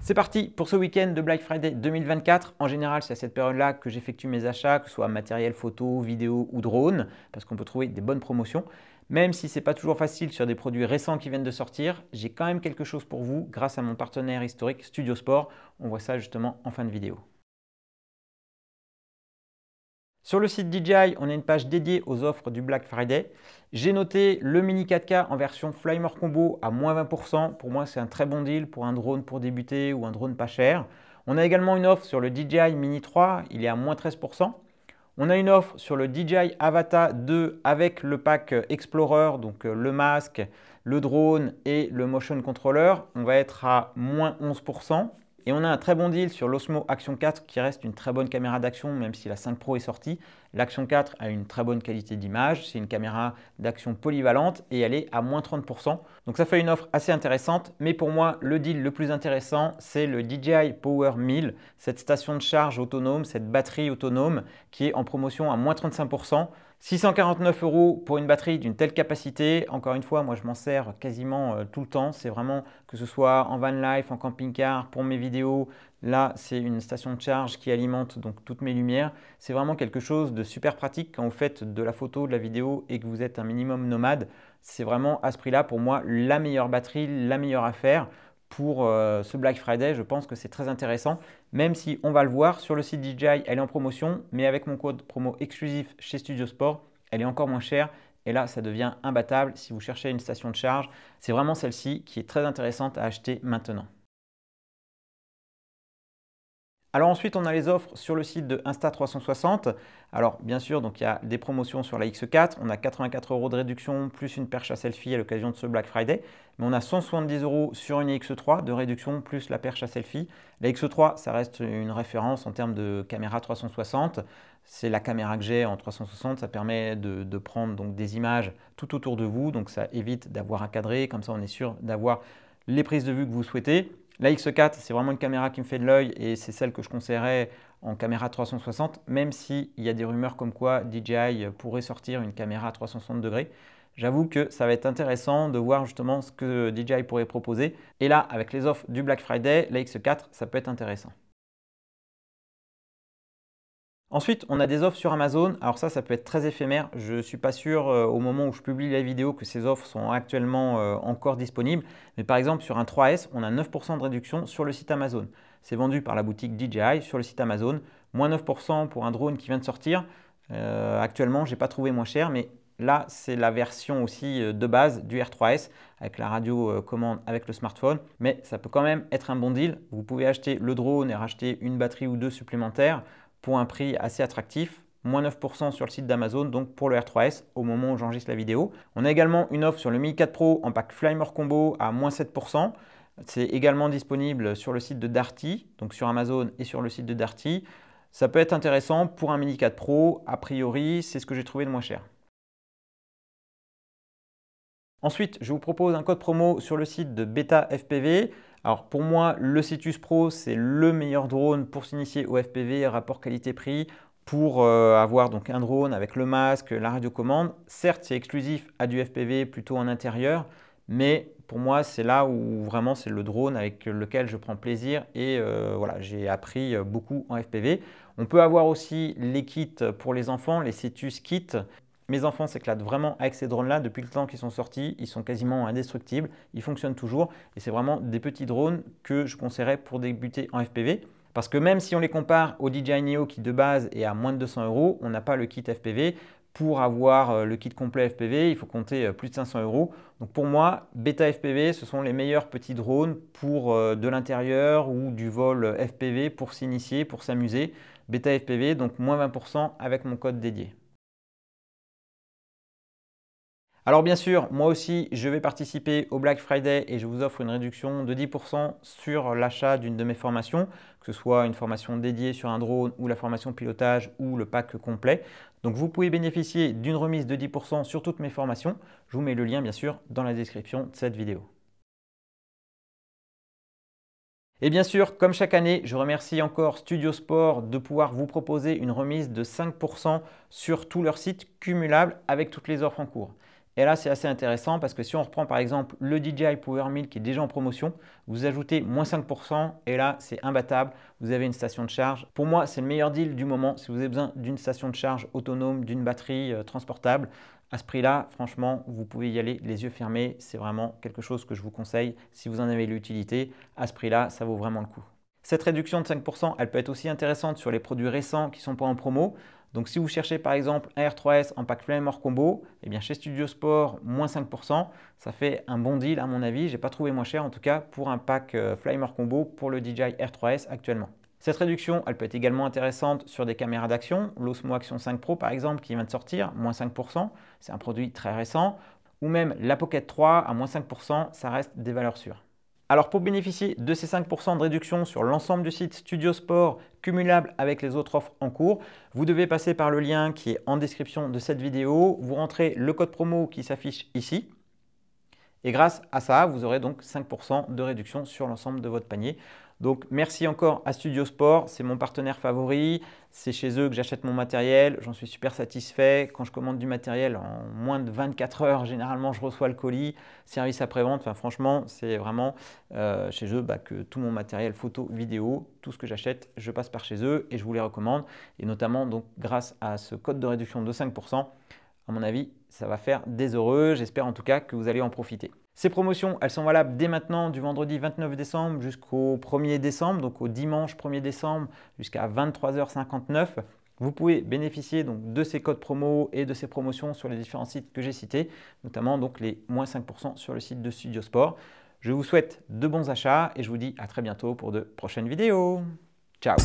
C'est parti pour ce week-end de Black Friday 2024. En général, c'est à cette période-là que j'effectue mes achats, que ce soit matériel photo, vidéo ou drone, parce qu'on peut trouver des bonnes promotions. Même si ce n'est pas toujours facile sur des produits récents qui viennent de sortir, j'ai quand même quelque chose pour vous grâce à mon partenaire historique Studio Sport. On voit ça justement en fin de vidéo. Sur le site DJI, on a une page dédiée aux offres du Black Friday. J'ai noté le Mini 4K en version Flymore Combo à moins 20%. Pour moi, c'est un très bon deal pour un drone pour débuter ou un drone pas cher. On a également une offre sur le DJI Mini 3, il est à moins 13%. On a une offre sur le DJI Avata 2 avec le pack Explorer, donc le masque, le drone et le motion controller. On va être à moins 11%. Et on a un très bon deal sur l'Osmo Action 4 qui reste une très bonne caméra d'action même si la 5 Pro est sortie. L'Action 4 a une très bonne qualité d'image, c'est une caméra d'action polyvalente et elle est à moins 30%. Donc ça fait une offre assez intéressante, mais pour moi le deal le plus intéressant c'est le DJI Power 1000, cette station de charge autonome, cette batterie autonome qui est en promotion à moins 35%. 649 € pour une batterie d'une telle capacité. Encore une fois, moi je m'en sers quasiment tout le temps. C'est vraiment que ce soit en van life, en camping-car, pour mes vidéos. Là, c'est une station de charge qui alimente donc toutes mes lumières. C'est vraiment quelque chose de super pratique quand vous faites de la photo, de la vidéo et que vous êtes un minimum nomade. C'est vraiment à ce prix-là pour moi la meilleure batterie, la meilleure affaire. Pour ce Black Friday, je pense que c'est très intéressant, même si on va le voir sur le site DJI, elle est en promotion, mais avec mon code promo exclusif chez Studio Sport, elle est encore moins chère et là, ça devient imbattable si vous cherchez une station de charge. C'est vraiment celle-ci qui est très intéressante à acheter maintenant. Alors ensuite, on a les offres sur le site de Insta360. Alors bien sûr, donc il y a des promotions sur la X4. On a 84 € de réduction plus une perche à selfie à l'occasion de ce Black Friday. Mais on a 170 € sur une X3 de réduction plus la perche à selfie. La X3, ça reste une référence en termes de caméra 360. C'est la caméra que j'ai en 360. Ça permet de prendre donc des images tout autour de vous. Donc ça évite d'avoir à cadrer. Comme ça, on est sûr d'avoir les prises de vue que vous souhaitez. La X4, c'est vraiment une caméra qui me fait de l'œil et c'est celle que je conseillerais en caméra 360, même s'il y a des rumeurs comme quoi DJI pourrait sortir une caméra à 360 degrés. J'avoue que ça va être intéressant de voir justement ce que DJI pourrait proposer. Et là, avec les offres du Black Friday, la X4, ça peut être intéressant. Ensuite, on a des offres sur Amazon. Alors ça peut être très éphémère. Je ne suis pas sûr au moment où je publie la vidéo que ces offres sont actuellement encore disponibles. Mais par exemple, sur un 3S, on a 9% de réduction sur le site Amazon. C'est vendu par la boutique DJI sur le site Amazon. Moins 9% pour un drone qui vient de sortir. Actuellement, je n'ai pas trouvé moins cher, mais là, c'est la version aussi de base du R3S avec la radio commande avec le smartphone. Mais ça peut quand même être un bon deal. Vous pouvez acheter le drone et racheter une batterie ou deux supplémentaires pour un prix assez attractif, moins 9% sur le site d'Amazon, donc pour le R3S au moment où j'enregistre la vidéo. On a également une offre sur le Mini 4 Pro en pack Flymore Combo à moins 7%. C'est également disponible sur le site de Darty, donc sur Amazon et sur le site de Darty. Ça peut être intéressant pour un Mini 4 Pro, a priori, c'est ce que j'ai trouvé de moins cher. Ensuite, je vous propose un code promo sur le site de Beta FPV. Alors pour moi, le Cetus Pro, c'est le meilleur drone pour s'initier au FPV, rapport qualité-prix, pour avoir donc un drone avec le masque, la radiocommande. Certes, c'est exclusif à du FPV plutôt en intérieur, mais pour moi, c'est là où vraiment c'est le drone avec lequel je prends plaisir et voilà, j'ai appris beaucoup en FPV. On peut avoir aussi les kits pour les enfants, les Cetus Kits. Mes enfants s'éclatent vraiment avec ces drones-là depuis le temps qu'ils sont sortis. Ils sont quasiment indestructibles, ils fonctionnent toujours et c'est vraiment des petits drones que je conseillerais pour débuter en FPV. Parce que même si on les compare au DJI Neo qui de base est à moins de 200 €, on n'a pas le kit FPV. Pour avoir le kit complet FPV, il faut compter plus de 500 €. Donc pour moi, Beta FPV, ce sont les meilleurs petits drones pour de l'intérieur ou du vol FPV pour s'initier, pour s'amuser. Beta FPV, donc moins 20% avec mon code dédié. Alors bien sûr, moi aussi, je vais participer au Black Friday et je vous offre une réduction de 10% sur l'achat d'une de mes formations, que ce soit une formation dédiée sur un drone ou la formation pilotage ou le pack complet. Donc vous pouvez bénéficier d'une remise de 10% sur toutes mes formations. Je vous mets le lien bien sûr dans la description de cette vidéo. Et bien sûr, comme chaque année, je remercie encore Studio Sport de pouvoir vous proposer une remise de 5% sur tout leur site cumulable avec toutes les offres en cours. Et là, c'est assez intéressant parce que si on reprend par exemple le DJI Power 1000 qui est déjà en promotion, vous ajoutez moins 5% et là, c'est imbattable. Vous avez une station de charge. Pour moi, c'est le meilleur deal du moment si vous avez besoin d'une station de charge autonome, d'une batterie transportable. À ce prix-là, franchement, vous pouvez y aller les yeux fermés. C'est vraiment quelque chose que je vous conseille si vous en avez l'utilité. À ce prix-là, ça vaut vraiment le coup. Cette réduction de 5%, elle peut être aussi intéressante sur les produits récents qui ne sont pas en promo. Donc si vous cherchez par exemple un R3S en pack flemme hors combo, eh bien chez Studio Sport, moins 5%, ça fait un bon deal à mon avis. Je n'ai pas trouvé moins cher en tout cas pour un pack Flame hors combo pour le DJI R3S actuellement. Cette réduction, elle peut être également intéressante sur des caméras d'action, l'Osmo Action 5 Pro par exemple qui vient de sortir, moins 5%, c'est un produit très récent, ou même la Pocket 3 à moins 5%, ça reste des valeurs sûres. Alors pour bénéficier de ces 5% de réduction sur l'ensemble du site Studio Sport cumulable avec les autres offres en cours, vous devez passer par le lien qui est en description de cette vidéo. Vous rentrez le code promo qui s'affiche ici. Et grâce à ça, vous aurez donc 5% de réduction sur l'ensemble de votre panier. Donc merci encore à Studio Sport, c'est mon partenaire favori. C'est chez eux que j'achète mon matériel, j'en suis super satisfait. Quand je commande du matériel, en moins de 24 heures, généralement je reçois le colis, service après-vente. Enfin, franchement, c'est vraiment chez eux que tout mon matériel photo, vidéo, tout ce que j'achète, je passe par chez eux et je vous les recommande. Et notamment donc grâce à ce code de réduction de 5%, à mon avis, ça va faire des heureux. J'espère en tout cas que vous allez en profiter. Ces promotions, elles sont valables dès maintenant du vendredi 29 décembre jusqu'au 1er décembre, donc au dimanche 1er décembre jusqu'à 23h59. Vous pouvez bénéficier donc de ces codes promo et de ces promotions sur les différents sites que j'ai cités, notamment donc les moins 5% sur le site de Studio Sport. Je vous souhaite de bons achats et je vous dis à très bientôt pour de prochaines vidéos. Ciao!